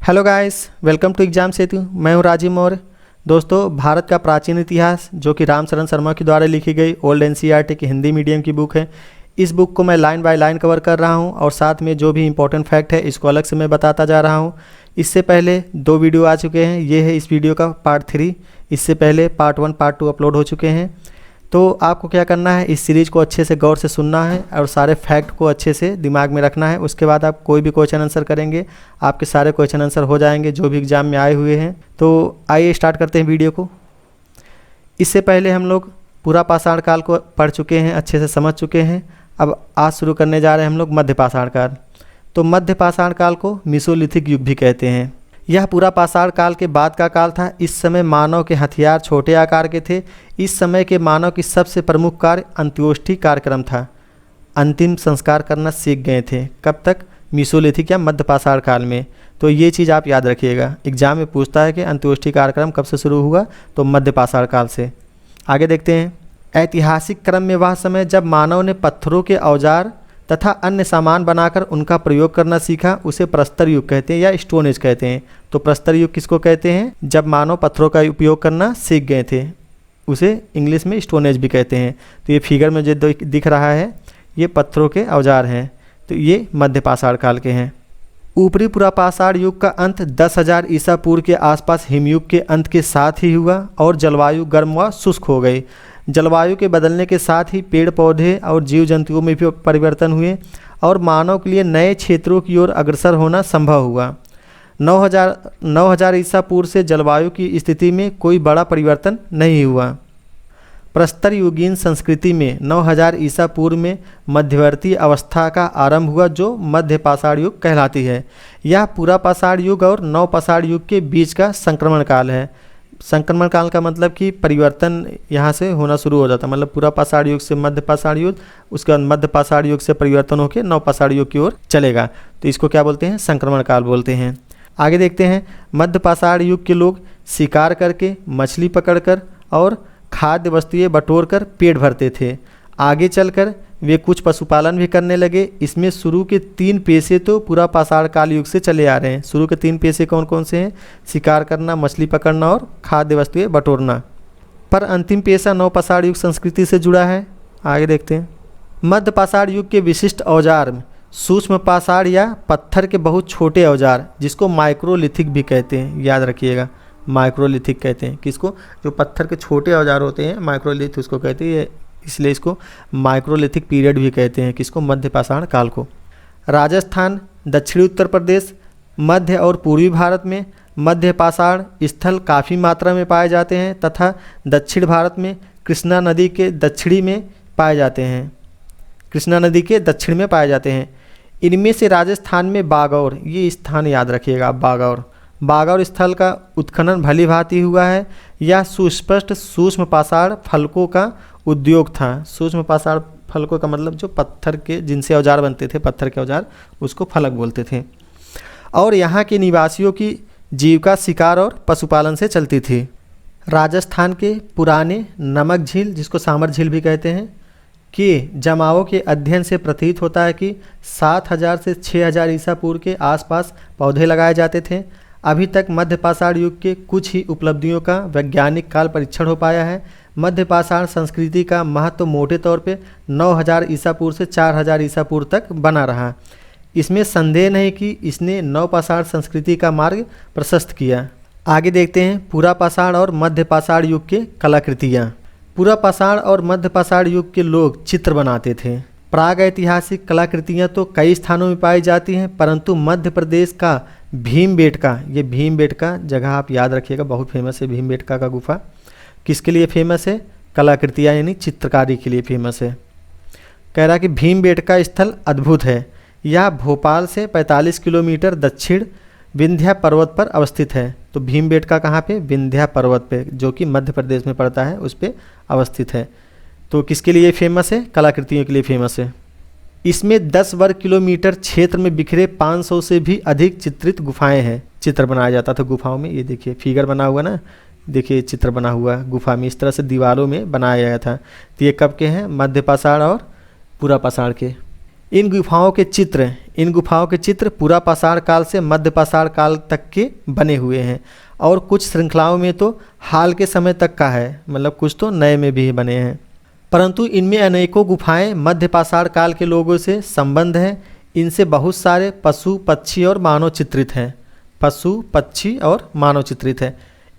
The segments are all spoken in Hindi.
Hello guys, welcome to exam Setu. मैं हूं राजीव मौर्य। दोस्तों, भारत का प्राचीन इतिहास जो कि राम शरण शर्मा के द्वारा लिखी गई ओल्ड एनसीईआरटी की हिंदी मीडियम की बुक है, इस बुक को मैं लाइन बाय लाइन कवर कर रहा हूं और साथ में जो भी इंपॉर्टेंट फैक्ट है इसको अलग से मैं बताता जा रहा हूं। इससे पहले 2 वीडियो आ चुके हैं, ये है इस वीडियो का पार्ट 3। इससे पहले पार्ट 1 पार्ट 2 अपलोड हो चुके हैं। तो आपको क्या करना है, इस सीरीज़ को अच्छे से गौर से सुनना है और सारे फैक्ट को अच्छे से दिमाग में रखना है। उसके बाद आप कोई भी क्वेश्चन आंसर करेंगे, आपके सारे क्वेश्चन आंसर हो जाएंगे जो भी एग्ज़ाम में आए हुए हैं। तो आइए स्टार्ट करते हैं वीडियो को। इससे पहले हम लोग पूरा पाषाण काल को पढ़ चुके हैं, अच्छे से समझ चुके हैं। अब आज शुरू करने जा रहे हैं हम लोग मध्य पाषाण काल। तो मध्य पाषाण काल को मेसोलिथिक युग भी कहते हैं। यह पूरा पाषाण काल के बाद का काल था। इस समय मानव के हथियार छोटे आकार के थे। इस समय के मानव की सबसे प्रमुख कार्य अंत्योष्ठि कार्यक्रम था। अंतिम संस्कार करना सीख गए थे। कब तक? मेसोलिथिक या मध्य पाषाण काल में। तो ये चीज़ आप याद रखिएगा, एग्जाम में पूछता है कि अंत्योष्ठि कार्यक्रम कब से शुरू हुआ, तो मध्य पाषाण काल से। आगे देखते हैं। ऐतिहासिक क्रम में वह समय जब मानव ने पत्थरों के औजार तथा अन्य सामान बनाकर उनका प्रयोग करना सीखा, उसे प्रस्तर युग कहते हैं या स्टोन एज कहते हैं। तो प्रस्तर युग किसको कहते हैं? जब मानव पत्थरों का उपयोग करना सीख गए थे, उसे इंग्लिश में स्टोन एज भी कहते हैं। तो ये फिगर में जो दिख रहा है, ये पत्थरों के औजार हैं। तो ये मध्य पाषाण काल के हैं। ऊपरी पूरा पाषाण युग का अंत 10,000 ईसा पूर्व के आसपास हिमयुग के अंत के साथ ही हुआ और जलवायु गर्म व शुष्क हो गई। जलवायु के बदलने के साथ ही पेड़ पौधे और जीव जंतुओं में भी परिवर्तन हुए और मानव के लिए नए क्षेत्रों की ओर अग्रसर होना संभव हुआ। 9,000 ईसा पूर्व से जलवायु की स्थिति में कोई बड़ा परिवर्तन नहीं हुआ। प्रस्तर युगीन संस्कृति में 9,000 ईसा पूर्व में मध्यवर्ती अवस्था का आरंभ हुआ जो मध्य पाषाण युग कहलाती है। यह पूरा पाषाण युग और नव पाषाण युग के बीच का संक्रमण काल है। संक्रमण काल का मतलब कि परिवर्तन यहाँ से होना शुरू हो जाता है। मतलब पूरा पाषाण युग से मध्य पाषाण युग, उसके बाद मध्य पाषाण युग से परिवर्तन होकर नव पाषाण युग की ओर चलेगा। तो इसको क्या बोलते हैं? संक्रमण काल बोलते हैं। आगे देखते हैं। मध्य पाषाण युग के लोग शिकार करके, मछली पकड़कर और खाद्य वस्तुएं बटोरकर पेट भरते थे। आगे चलकर वे कुछ पशुपालन भी करने लगे। इसमें शुरू के 3 पेशे तो पूरा पाषाण काल युग से चले आ रहे हैं। शुरू के 3 पेशे कौन कौन से हैं? शिकार करना, मछली पकड़ना और खाद्य वस्तुएं बटोरना। पर अंतिम पेशा नव पाषाण युग संस्कृति से जुड़ा है। आगे देखते हैं। मध्य पाषाण युग के विशिष्ट औजार में सूक्ष्म पाषाण या पत्थर के बहुत छोटे औजार, जिसको माइक्रोलिथिक भी कहते हैं, याद रखिएगा, माइक्रोलिथिक कहते हैं। किसको? जो पत्थर के छोटे औजार होते हैं, माइक्रोलिथ उसको कहते हैं, इसलिए इसको माइक्रोलिथिक पीरियड भी कहते हैं। किसको? मध्य पाषाण काल को। राजस्थान, दक्षिणी उत्तर प्रदेश, मध्य और पूर्वी भारत में मध्य पाषाण स्थल काफ़ी मात्रा में पाए जाते हैं तथा दक्षिण भारत में कृष्णा नदी के दक्षिणी में पाए जाते हैं। कृष्णा नदी के दक्षिण में पाए जाते हैं। इनमें से राजस्थान में बागौर, ये स्थान याद रखिएगा, बागौर स्थल का उत्खनन भली भांति हुआ है। यह सुस्पष्ट सूक्ष्म पाषाण फलकों का उद्योग था। सूक्ष्म पाषाण फलकों का मतलब जो पत्थर के, जिनसे औजार बनते थे, पत्थर के औजार, उसको फलक बोलते थे। और यहाँ के निवासियों की जीविका शिकार और पशुपालन से चलती थी। राजस्थान के पुराने नमक झील, जिसको सामर झील भी कहते हैं, के जमावों के अध्ययन से प्रतीत होता है कि 7,000 से 6,000 ईसा पूर्व के आसपास पौधे लगाए जाते थे। अभी तक मध्य पाषाण युग के कुछ ही उपलब्धियों का वैज्ञानिक काल परीक्षण हो पाया है। मध्य पाषाण संस्कृति का महत्व मोटे तौर पे 9,000 ईसा पूर्व से 4,000 ईसा पूर्व तक बना रहा। इसमें संदेह नहीं कि इसने नव पाषाण संस्कृति का मार्ग प्रशस्त किया। आगे देखते हैं। पूरा पाषाण और मध्य पाषाण युग के कलाकृतियाँ। पूरा पाषाण और मध्य पाषाण युग के लोग चित्र बनाते थे। प्राग ऐतिहासिक कलाकृतियाँ तो कई स्थानों में पाई जाती हैं, परंतु मध्य प्रदेश का भीमबेटका, ये भीमबेटका जगह आप याद रखिएगा, बहुत फेमस है भीमबेटका का गुफा। किसके लिए फेमस है? कलाकृतियाँ यानी चित्रकारी के लिए फेमस है। कह रहा कि भीमबेटका स्थल अद्भुत है। यह भोपाल से 45 किलोमीटर दक्षिण विंध्या पर्वत पर अवस्थित है। तो भीमबेटका कहाँ पे? विंध्या पर्वत पे, जो कि मध्य प्रदेश में पड़ता है, उस पर अवस्थित है। तो किसके लिए फेमस है? कलाकृतियों के लिए फेमस है। इसमें 10 वर्ग किलोमीटर क्षेत्र में बिखरे 500 से भी अधिक चित्रित गुफाएं हैं। चित्र बनाया जाता था गुफाओं में। ये देखिए फिगर बना हुआ ना, देखिए चित्र बना हुआ गुफा में, इस तरह से दीवारों में बनाया गया था। तो ये कब के हैं? मध्य पाषाण और पूरा पाषाण के। इन गुफाओं के चित्र पूरा पाषाण काल से मध्य पाषाण काल तक के बने हुए हैं और कुछ श्रृंखलाओं में तो हाल के समय तक का है, मतलब कुछ तो नए में भी बने हैं। परंतु इनमें अनेकों गुफाएं मध्य पाषाण काल के लोगों से संबंध हैं। इनसे बहुत सारे पशु पक्षी और मानव चित्रित हैं।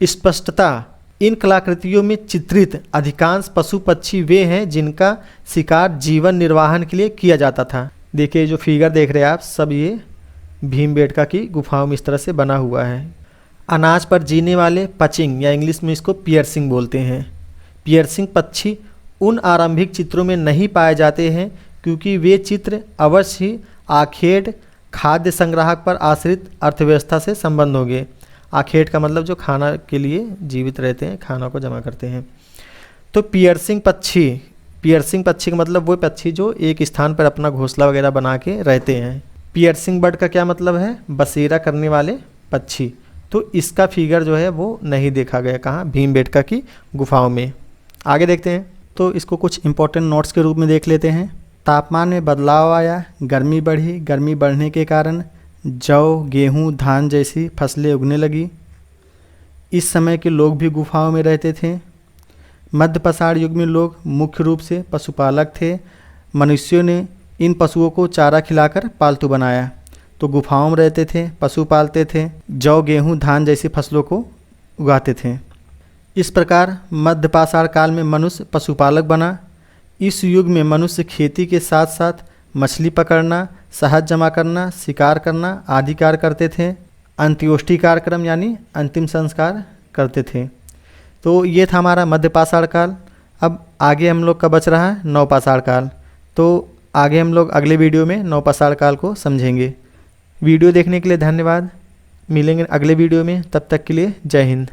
स्पष्टता, इन कलाकृतियों में चित्रित अधिकांश पशु पक्षी वे हैं जिनका शिकार जीवन निर्वाहन के लिए किया जाता था। देखिए जो फिगर देख रहे हैं आप, सब ये भीमबेटका की गुफाओं में इस तरह से बना हुआ है। अनाज पर जीने वाले पचिंग या इंग्लिश में इसको पियर्सिंग बोलते हैं। पियर्सिंग पक्षी उन आरंभिक चित्रों में नहीं पाए जाते हैं क्योंकि वे चित्र अवश्य ही आखेट खाद्य संग्राहक पर आश्रित अर्थव्यवस्था से संबंध होंगे। आखेट का मतलब जो खाना के लिए जीवित रहते हैं, खाना को जमा करते हैं। तो पियर्सिंग पक्षी का मतलब वो पक्षी जो एक स्थान पर अपना घोंसला वगैरह बना के रहते हैं। पियर्सिंग बर्ड का क्या मतलब है? बसेरा करने वाले पक्षी। तो इसका फिगर जो है वो नहीं देखा गया, कहाँ? भीमबेटका की गुफाओं में। आगे देखते हैं, तो इसको कुछ इंपॉर्टेंट नोट्स के रूप में देख लेते हैं। तापमान में बदलाव आया, गर्मी बढ़ी, गर्मी बढ़ने के कारण जौ, गेहूँ, धान जैसी फसलें उगने लगी। इस समय के लोग भी गुफाओं में रहते थे। मध्य पाषाण युग में लोग मुख्य रूप से पशुपालक थे। मनुष्यों ने इन पशुओं को चारा खिलाकर पालतू बनाया। तो गुफाओं में रहते थे, पशु पालते थे, जौ, गेहूँ, धान जैसी फसलों को उगाते थे। इस प्रकार मध्य पाषाण काल में मनुष्य पशुपालक बना। इस युग में मनुष्य खेती के साथ साथ मछली पकड़ना, शहद जमा करना, शिकार करना आदि कार्य करते थे। अंत्योष्टि कार्यक्रम यानी अंतिम संस्कार करते थे। तो ये था हमारा मध्य पाषाण काल। अब आगे हम लोग का बच रहा है नवपाषाण काल। तो आगे हम लोग अगले वीडियो में नवपाषाण काल को समझेंगे। वीडियो देखने के लिए धन्यवाद। मिलेंगे अगले वीडियो में, तब तक के लिए जय हिंद।